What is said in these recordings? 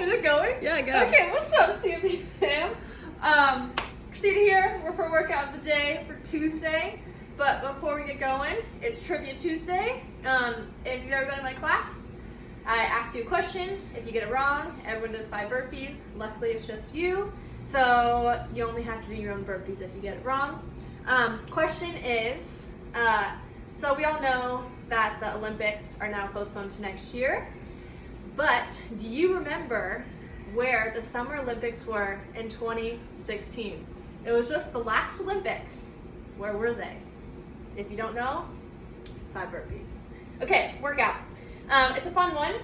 Is it going? Yeah, go. Okay, what's up, CMB fam? Christina here. We're for workout of the day for Tuesday. But before we get going, it's Trivia Tuesday. If you've ever been in my class, I ask you a question. If you get it wrong, everyone does 5 burpees. Luckily, it's just you. So you only have to do your own burpees if you get it wrong. Question is, so we all know that the Olympics are now postponed to next year. But do you remember where the Summer Olympics were in 2016? It was just the last Olympics. Where were they? If you don't know, 5 burpees. Okay, workout. It's a fun one.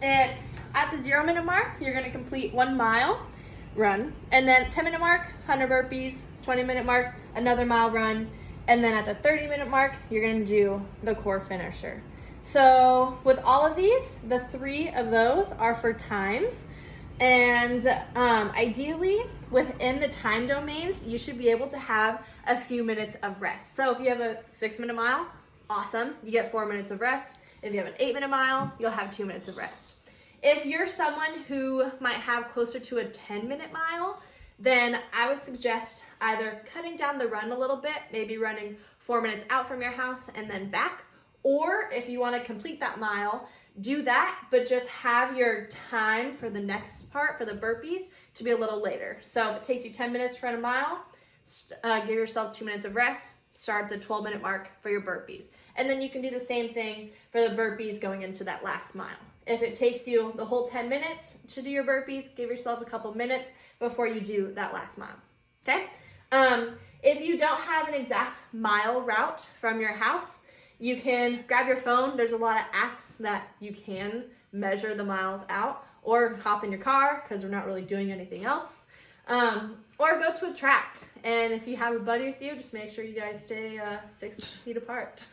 It's at the 0-minute mark, you're gonna complete 1 mile run. And then 10-minute mark, 100 burpees, 20-minute mark, another mile run. And then at the 30-minute mark, you're gonna do the core finisher. So with all of these, the 3 of those are for times. And ideally, within the time domains, you should be able to have a few minutes of rest. So if you have a 6-minute mile, awesome, you get 4 minutes of rest. If you have an 8-minute mile, you'll have 2 minutes of rest. If you're someone who might have closer to a 10-minute mile, then I would suggest either cutting down the run a little bit, maybe running 4 minutes out from your house and then back, or if you want to complete that mile, do that, but just have your time for the next part, for the burpees, to be a little later. So if it takes you 10 minutes to run a mile, give yourself 2 minutes of rest, start at the 12-minute mark for your burpees. And then you can do the same thing for the burpees going into that last mile. If it takes you the whole 10 minutes to do your burpees, give yourself a couple minutes before you do that last mile, okay? If you don't have an exact mile route from your house, you can grab your phone. There's a lot of apps that you can measure the miles out, or hop in your car because we're not really doing anything else, or go to a track. And if you have a buddy with you, just make sure you guys stay 6 feet apart.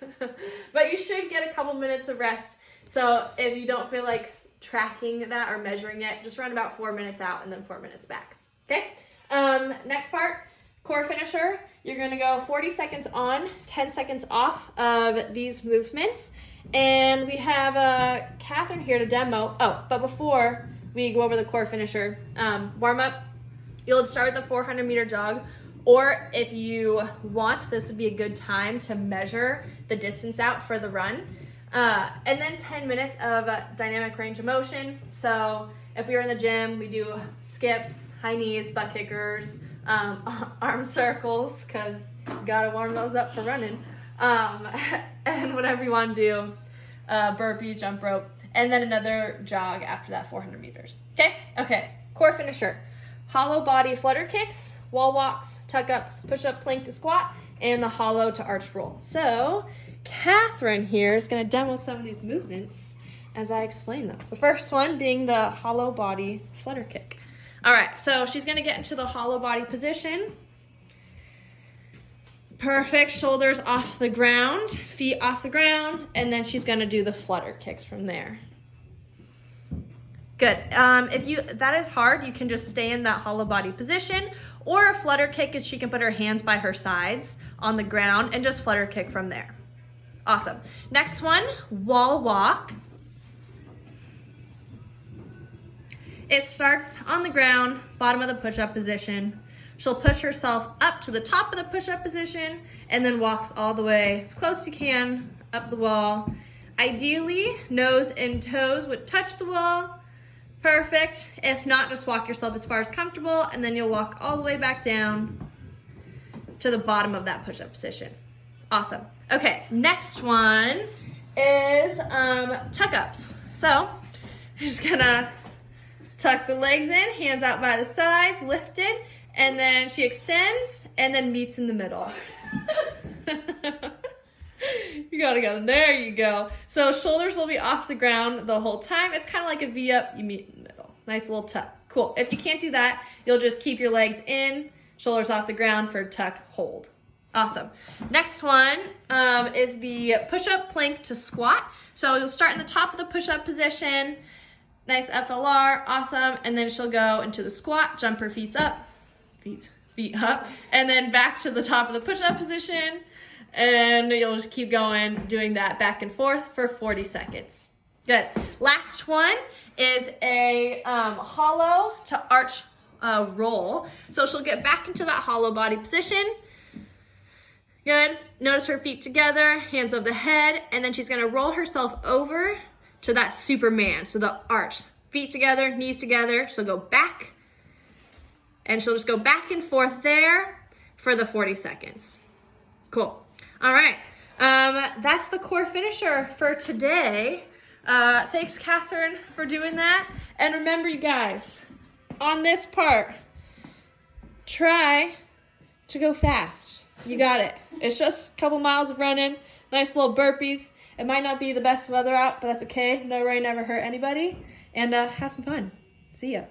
But you should get a couple minutes of rest. So if you don't feel like tracking that or measuring it, just run about 4 minutes out and then 4 minutes back. Okay? Next part, core finisher. You're gonna go 40 seconds on, 10 seconds off of these movements. And we have Catherine here to demo. Oh, but before we go over the core finisher, warm up, you'll start the 400-meter jog. Or if you want, this would be a good time to measure the distance out for the run. And then 10 minutes of dynamic range of motion. So if we were in the gym, we do skips, high knees, butt kickers, arm circles, because you gotta warm those up for running. And whatever you want to do, burpees, jump rope, and then another jog after that 400 meters. Okay, core finisher. Hollow body flutter kicks, wall walks, tuck-ups, push-up, plank to squat, and the hollow to arch roll. So Catherine here is going to demo some of these movements as I explain them. The first one being the hollow body flutter kick. All right, so she's going to get into the hollow body position. Perfect, shoulders off the ground, feet off the ground, and then she's going to do the flutter kicks from there. Good. If that is hard, you can just stay in that hollow body position, or a flutter kick is she can put her hands by her sides on the ground and just flutter kick from there. Awesome. Next one, wall walk. It starts on the ground, bottom of the push-up position. She'll push herself up to the top of the push-up position and then walks all the way as close as you can up the wall. Ideally, nose and toes would touch the wall. Perfect. If not, just walk yourself as far as comfortable, and then you'll walk all the way back down to the bottom of that push-up position. Awesome. Okay, next one is tuck-ups. So, just gonna tuck the legs in, hands out by the sides, lifted, and then she extends, and then meets in the middle. You gotta go. There you go. So shoulders will be off the ground the whole time. It's kind of like a V up. You meet in the middle. Nice little tuck. Cool. If you can't do that, you'll just keep your legs in, shoulders off the ground for tuck, hold. Awesome. Next one is the push-up plank to squat. So you'll start in the top of the push-up position. Nice FLR. Awesome. And then she'll go into the squat, jump her feet up, and then back to the top of the push-up position. And you'll just keep going, doing that back and forth for 40 seconds. Good. Last one is a hollow to arch roll. So she'll get back into that hollow body position. Good. Notice her feet together, hands over the head, and then she's gonna roll herself over to that Superman. So the arch, feet together, knees together. She'll go back, and she'll just go back and forth there for the 40 seconds. Cool. All right. That's the core finisher for today. Thanks, Catherine, for doing that. And remember, you guys, on this part, try to go fast. You got it. It's just a couple miles of running, nice little burpees. It might not be the best weather out, but that's okay. No rain never hurt anybody. And have some fun. See ya.